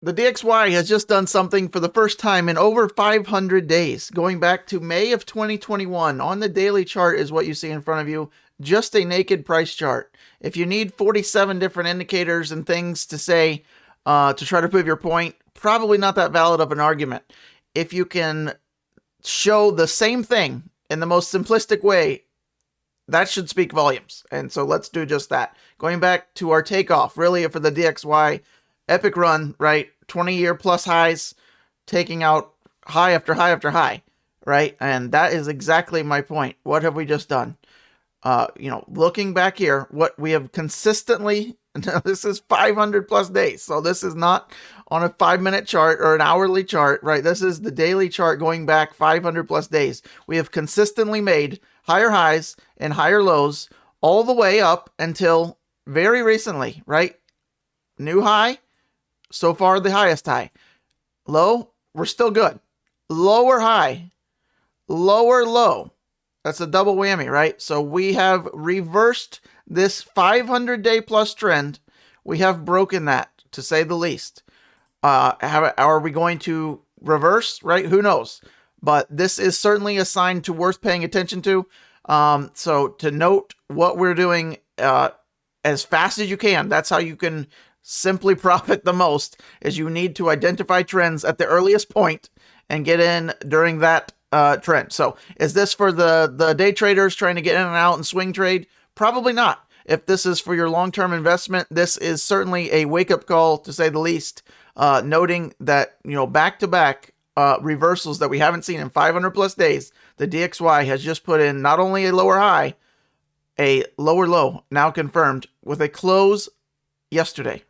The DXY has just done something for the first time in over 500 days, going back to May of 2021. On the daily chart is what you see in front of you, just a naked price chart. If you need 47 different indicators and things to say to try to prove your point, probably not that valid of an argument. If you can show the same thing in the most simplistic way, that should speak volumes. And so let's do just that. Going back to our takeoff, really for the DXY, epic run, right? 20-year plus highs, taking out high after high after high, right? And that is exactly my point. What have we just done? Looking back here, what we have consistently, this is 500 plus days. So this is not on a 5-minute chart or an hourly chart, right? This is the daily chart going back 500 plus days. We have consistently made higher highs and higher lows all the way up until very recently, right? New high, so far the highest high. Low, we're still good. Lower high, lower low. That's a double whammy, right? So we have reversed this 500-day plus trend. We have broken that, to say the least. Are we going to reverse, right? Who knows? But this is certainly a sign worth paying attention to. So to note what we're doing as fast as you can, that's how you can simply profit the most, is you need to identify trends at the earliest point and get in during that trend. So is this for the day traders trying to get in and out and swing trade? Probably not. If this is for your long-term investment, this is certainly a wake-up call, to say the least, noting that, back-to-back reversals that we haven't seen in 500 plus days, the DXY has just put in not only a lower high, a lower low, now confirmed, with a close yesterday.